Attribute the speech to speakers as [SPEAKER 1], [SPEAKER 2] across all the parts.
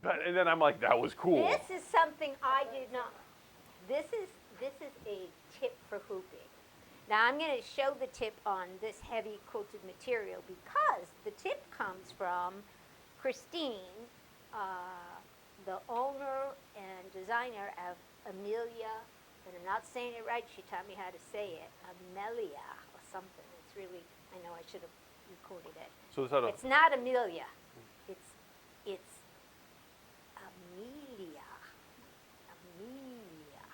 [SPEAKER 1] And then I'm like, that was cool.
[SPEAKER 2] This is something I did not. This is a tip for hooping. Now I'm going to show the tip on this heavy quilted material because the tip comes from Christine, the owner and designer of Amelia, and I'm not saying it right, she taught me how to say it, Amelia or something. It's really, I know I should have recorded it.
[SPEAKER 1] So is that
[SPEAKER 2] It's not Amelia, it's Amelia. Amelia.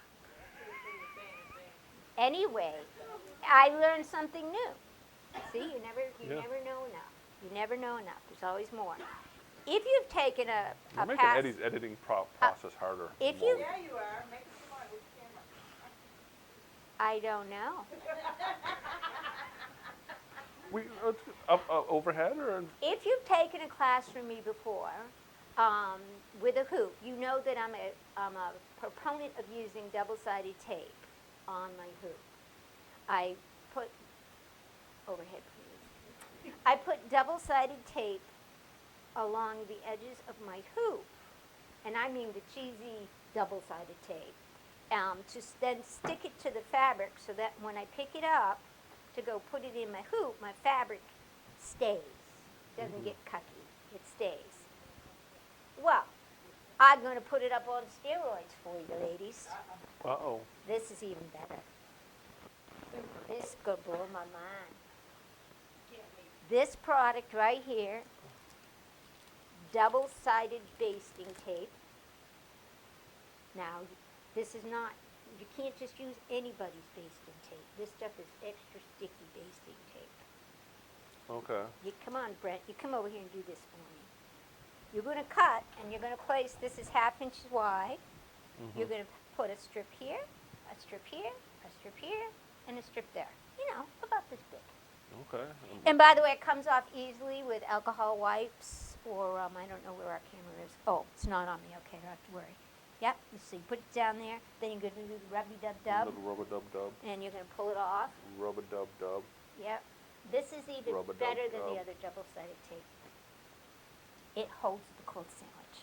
[SPEAKER 2] Anyway, I learned something new. See, you never know enough. You never know enough. There's always more. If you've taken
[SPEAKER 1] You're making Eddie's editing process harder.
[SPEAKER 2] If you,
[SPEAKER 3] Yeah, you are. Make it smart with the camera.
[SPEAKER 2] I don't know.
[SPEAKER 1] We overhead or?
[SPEAKER 2] If you've taken a class from me before with a hoop, you know that I'm a proponent of using double-sided tape on my hoop. I put overhead, please. I put double-sided tape along the edges of my hoop, and I mean the cheesy double-sided tape, to then stick it to the fabric so that when I pick it up to go put it in my hoop, my fabric stays. Doesn't get cucky. It stays. Well, I'm going to put it up on steroids for you, ladies.
[SPEAKER 1] Uh-oh.
[SPEAKER 2] This is even better. This is going to blow my mind. This product right here, double-sided basting tape. Now, this is not, you can't just use anybody's basting tape. This stuff is extra sticky basting tape.
[SPEAKER 1] Okay.
[SPEAKER 2] Come on, Brent, you come over here and do this for me. You're going to cut, and you're going to place, this is 1/2 inches wide. You're going to put a strip here, a strip here, a strip here, and a strip there. You know, about this big.
[SPEAKER 1] Okay.
[SPEAKER 2] And by the way, it comes off easily with alcohol wipes, or I don't know where our camera is. Oh, it's not on me. Okay, don't have to worry. Yep, so you put it down there, then you're going to do the rubby-dub-dub.
[SPEAKER 1] Little rubber-dub-dub.
[SPEAKER 2] And you're going to pull it off.
[SPEAKER 1] Rubber-dub-dub.
[SPEAKER 2] Yep. This is even better than the other double-sided tape. It holds the quilt sandwich.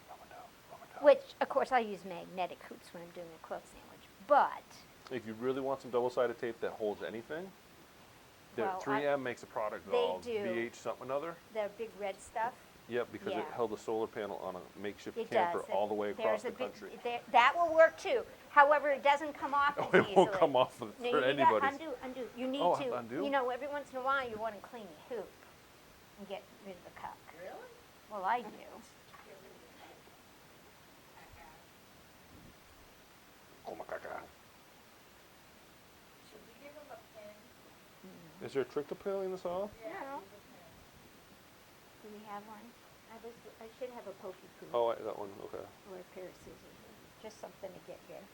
[SPEAKER 1] Rubber-dub, rubber-dub.
[SPEAKER 2] Which, of course, I use magnetic hoops when I'm doing a quilt sandwich. But
[SPEAKER 1] If you really want some double-sided tape that holds anything,
[SPEAKER 2] Well,
[SPEAKER 1] 3M makes a product
[SPEAKER 2] they
[SPEAKER 1] called
[SPEAKER 2] do.
[SPEAKER 1] BH something another.
[SPEAKER 2] the big red stuff,
[SPEAKER 1] Yep, because
[SPEAKER 2] Yeah.
[SPEAKER 1] it held a solar panel on a makeshift
[SPEAKER 2] it
[SPEAKER 1] camper
[SPEAKER 2] does.
[SPEAKER 1] all the way across
[SPEAKER 2] There's a
[SPEAKER 1] the
[SPEAKER 2] big-
[SPEAKER 1] country.
[SPEAKER 2] that will work too. However, it doesn't come off as
[SPEAKER 1] Oh, it won't
[SPEAKER 2] easily.
[SPEAKER 1] come off for
[SPEAKER 2] No, you need
[SPEAKER 1] anybody's.
[SPEAKER 2] to undo. You need
[SPEAKER 1] Oh,
[SPEAKER 2] to,
[SPEAKER 1] undo?
[SPEAKER 2] you know, every once in a while you want to clean your hoop and get rid of the cup.
[SPEAKER 3] Really?
[SPEAKER 2] Well, I do.
[SPEAKER 1] Oh my God.
[SPEAKER 3] Should we give him a pen?
[SPEAKER 1] Is there a trick to peeling this off?
[SPEAKER 3] Yeah.
[SPEAKER 2] No.
[SPEAKER 3] give a pen.
[SPEAKER 2] Do we have one? I should have a pokey poo
[SPEAKER 1] Oh, that one, okay.
[SPEAKER 2] or a pair of scissors. Just something to get here.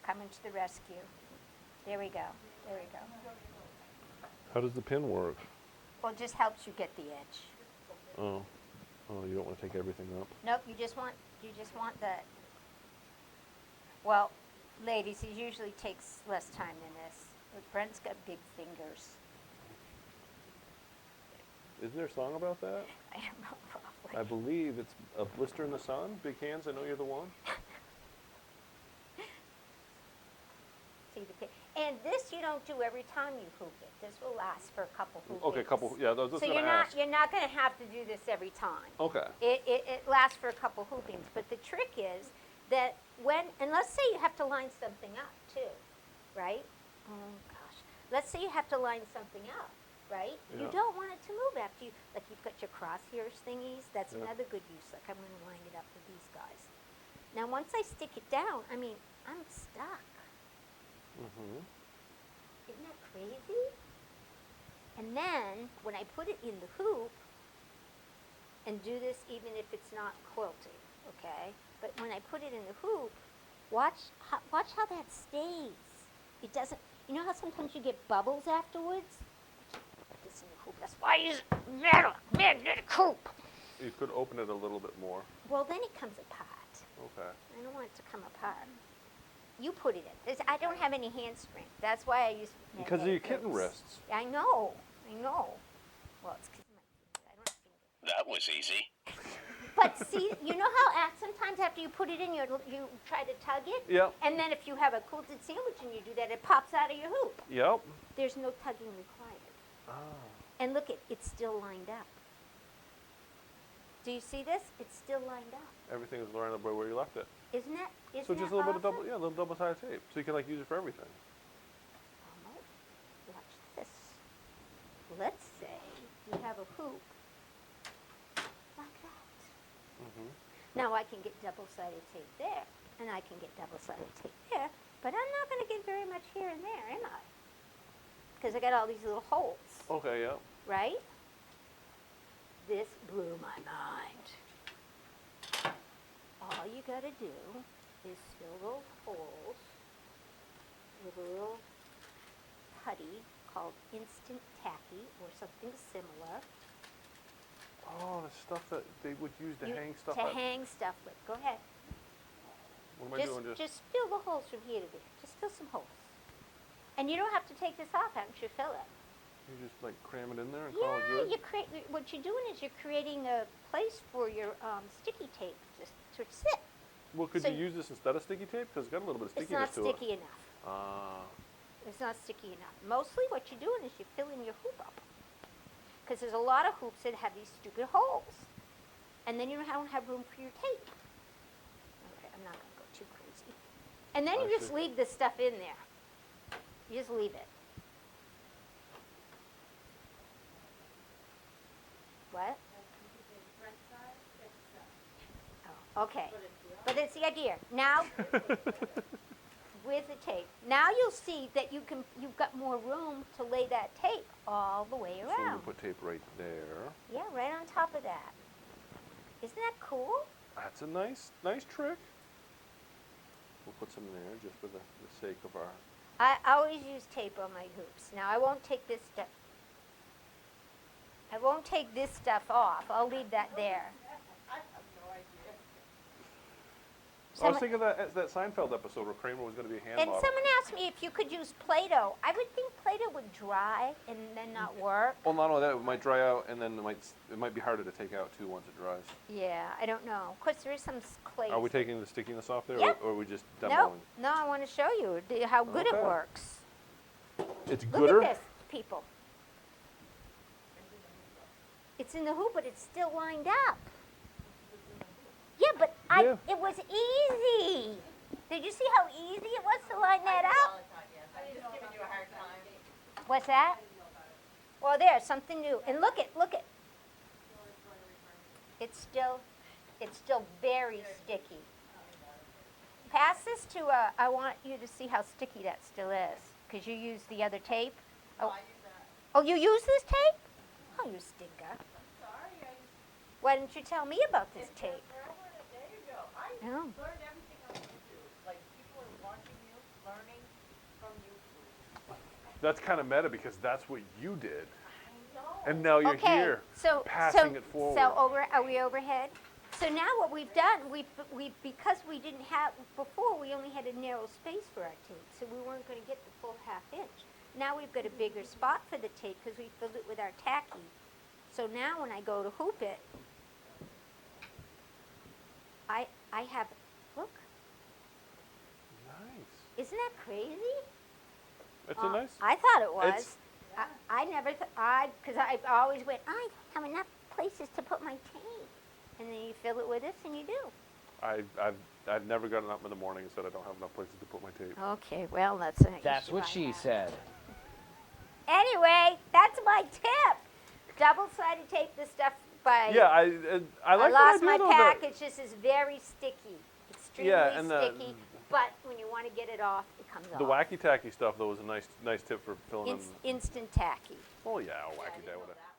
[SPEAKER 2] Coming to the rescue. There we go. There we go.
[SPEAKER 1] How does the pin work?
[SPEAKER 2] Well, it just helps you get the edge.
[SPEAKER 1] Oh, you don't want to take everything up?
[SPEAKER 2] Nope, you just want the. Well, ladies, it usually takes less time than this. But Brent's got big fingers.
[SPEAKER 1] Isn't there a song about that?
[SPEAKER 2] I don't know, probably.
[SPEAKER 1] I believe it's A Blister in the Sun, Big Hands, I Know You're the One.
[SPEAKER 2] See the and this you don't do every time you hoop it. This will last for a couple hoopings.
[SPEAKER 1] Okay, yeah, that's
[SPEAKER 2] So
[SPEAKER 1] what I was
[SPEAKER 2] you're
[SPEAKER 1] gonna
[SPEAKER 2] not
[SPEAKER 1] ask.
[SPEAKER 2] you're not going to have to do this every time.
[SPEAKER 1] Okay.
[SPEAKER 2] It lasts for a couple hoopings, but the trick is that and let's say you have to line something up too, right? Oh gosh, let's say you have to line something up, right? You
[SPEAKER 1] Yeah.
[SPEAKER 2] don't want it to move after like you've got your crosshairs thingies. That's
[SPEAKER 1] Yeah.
[SPEAKER 2] another good use. Like I'm going to line it up with these guys. Now once I stick it down, I mean I'm stuck.
[SPEAKER 1] Mm-hmm.
[SPEAKER 2] Isn't that crazy? And then when I put it in the hoop, and do this even if it's not quilting, okay? But when I put it in the hoop, watch how that stays. It doesn't. You know how sometimes you get bubbles afterwards? Put this in the hoop. That's why I use magnetic hoop.
[SPEAKER 1] You could open it a little bit more.
[SPEAKER 2] Well, then it comes apart.
[SPEAKER 1] Okay.
[SPEAKER 2] I don't want it to come apart. You put it in. I don't have any handspring. That's why I use
[SPEAKER 1] Because of your
[SPEAKER 2] magnetic
[SPEAKER 1] kitten
[SPEAKER 2] hoops.
[SPEAKER 1] wrists.
[SPEAKER 2] I know. Well, it's
[SPEAKER 4] was easy.
[SPEAKER 2] But see, you know how sometimes after you put it in, you try to tug it?
[SPEAKER 1] Yep.
[SPEAKER 2] And then if you have a quilted sandwich and you do that, it pops out of your hoop.
[SPEAKER 1] Yep.
[SPEAKER 2] There's no tugging required.
[SPEAKER 1] Ah.
[SPEAKER 2] And look, it's still lined up. Do you see this? It's still lined up.
[SPEAKER 1] Everything is lined up right where you left it.
[SPEAKER 2] Isn't that awesome?
[SPEAKER 1] So just a little bit of double, yeah, a little double-sided tape. So you can like use it for everything.
[SPEAKER 2] Almost. Watch this. Let's say you have a hoop like that.
[SPEAKER 1] Mm-hmm.
[SPEAKER 2] Now I can get double-sided tape there, and I can get double-sided tape there, but I'm not going to get very much here and there, am I? Because I got all these little holes,
[SPEAKER 1] Okay, yeah.
[SPEAKER 2] right? This blew my mind. All you got to do is fill those holes with a little putty called instant tacky or something similar.
[SPEAKER 1] Oh, the stuff that they would use to hang stuff
[SPEAKER 2] To
[SPEAKER 1] up.
[SPEAKER 2] hang stuff with. Go ahead.
[SPEAKER 1] What am I doing?
[SPEAKER 2] Just fill the holes from here to there. Just fill some holes. And you don't have to take this off after you fill it.
[SPEAKER 1] You just like cram it in there and call it
[SPEAKER 2] Yeah,
[SPEAKER 1] good?
[SPEAKER 2] what you're doing is you're creating a place for your sticky tape to sit.
[SPEAKER 1] Well, could
[SPEAKER 2] so
[SPEAKER 1] you use this instead of sticky tape? Because it's got a little bit of
[SPEAKER 2] It's
[SPEAKER 1] stickiness
[SPEAKER 2] not
[SPEAKER 1] to it.
[SPEAKER 2] sticky enough.
[SPEAKER 1] Ah.
[SPEAKER 2] It's not sticky enough. Mostly what you're doing is you're filling your hoop up. Because there's a lot of hoops that have these stupid holes. And then you don't have room for your tape. Okay, I'm not going to go too crazy. And then you
[SPEAKER 1] I
[SPEAKER 2] just
[SPEAKER 1] see.
[SPEAKER 2] leave this stuff in there. You just leave it. What? Oh, okay. But it's the idea. Now, with the tape. Now you'll see that you've got more room to lay that tape all the way
[SPEAKER 1] So we
[SPEAKER 2] around.
[SPEAKER 1] put tape right there.
[SPEAKER 2] Yeah, right on top of that. Isn't that cool?
[SPEAKER 1] That's a nice trick. We'll put some there just for the sake of our...
[SPEAKER 2] I always use tape on my hoops. Now I won't take this stuff. I won't take this stuff off. I'll leave that there.
[SPEAKER 3] I have no idea.
[SPEAKER 1] I was
[SPEAKER 2] Someone-
[SPEAKER 1] thinking that Seinfeld episode where Kramer was going to be a hand
[SPEAKER 2] And
[SPEAKER 1] model.
[SPEAKER 2] someone asked me if you could use Play-Doh. I would think Play-Doh would dry and then not work.
[SPEAKER 1] Well, not only that, it might dry out, and then it might be harder to take out too once it dries.
[SPEAKER 2] Yeah, I don't know. Of course, there is some clay.
[SPEAKER 1] Are we taking the stickiness off there,
[SPEAKER 2] Yep.
[SPEAKER 1] or are we just
[SPEAKER 2] No,
[SPEAKER 1] demoing?
[SPEAKER 2] no, I want to show you how good it
[SPEAKER 1] Okay.
[SPEAKER 2] works.
[SPEAKER 1] It's
[SPEAKER 2] Look
[SPEAKER 1] gooder.
[SPEAKER 2] at this, people. It's in the hoop, but it's still lined up. Yeah, but
[SPEAKER 1] Yeah.
[SPEAKER 2] it was easy. Did you see how easy it was to line that up?
[SPEAKER 3] I'm just giving you a hard time.
[SPEAKER 2] What's that? Well, there, something new. And look it. It's still very sticky. Pass this to, I want you to see how sticky that still is, because you used the other tape.
[SPEAKER 3] No,
[SPEAKER 2] Oh,
[SPEAKER 3] I use that.
[SPEAKER 2] oh, you use this tape? Oh, you stinker.
[SPEAKER 3] I'm sorry,
[SPEAKER 2] Why didn't you tell me about this
[SPEAKER 3] it's been
[SPEAKER 2] tape?
[SPEAKER 3] forever and a day ago. I
[SPEAKER 2] Oh.
[SPEAKER 3] learned everything on YouTube. Like, people are watching you, learning from YouTube.
[SPEAKER 1] That's kind of meta because that's what you did,
[SPEAKER 3] I know.
[SPEAKER 1] and now you're
[SPEAKER 2] Okay,
[SPEAKER 1] here
[SPEAKER 2] so
[SPEAKER 1] passing it forward.
[SPEAKER 2] So are we overhead? So now what we've done, because we didn't have before, we only had a narrow space for our tape, so we weren't going to get the full half-inch. Now we've got a bigger spot for the tape because we filled it with our tacky. So now when I go to hoop it, I have, look,
[SPEAKER 1] Nice.
[SPEAKER 2] isn't that crazy?
[SPEAKER 1] It's a nice.
[SPEAKER 2] I thought it was.
[SPEAKER 1] It's-
[SPEAKER 2] I never because I always went, I don't have enough places to put my tape. And then you fill it with this and you do.
[SPEAKER 1] I've never gotten up in the morning and said I don't have enough places to put my tape.
[SPEAKER 2] Okay, well, that's an
[SPEAKER 5] That's
[SPEAKER 2] issue
[SPEAKER 5] what
[SPEAKER 2] I
[SPEAKER 5] she
[SPEAKER 2] have.
[SPEAKER 5] said.
[SPEAKER 2] Anyway, that's my tip. Double-sided tape this stuff by.
[SPEAKER 1] Yeah, I
[SPEAKER 2] I
[SPEAKER 1] like
[SPEAKER 2] lost
[SPEAKER 1] that
[SPEAKER 2] my
[SPEAKER 1] idea, though, that-
[SPEAKER 2] package. This is very sticky, extremely
[SPEAKER 1] Yeah, and
[SPEAKER 2] sticky. But when you want to get it off, it comes off.
[SPEAKER 1] The wacky tacky stuff though was a nice tip for filling in.
[SPEAKER 2] Instant tacky.
[SPEAKER 1] Oh yeah, wacky tacky.
[SPEAKER 3] know
[SPEAKER 1] Whatever.
[SPEAKER 3] that.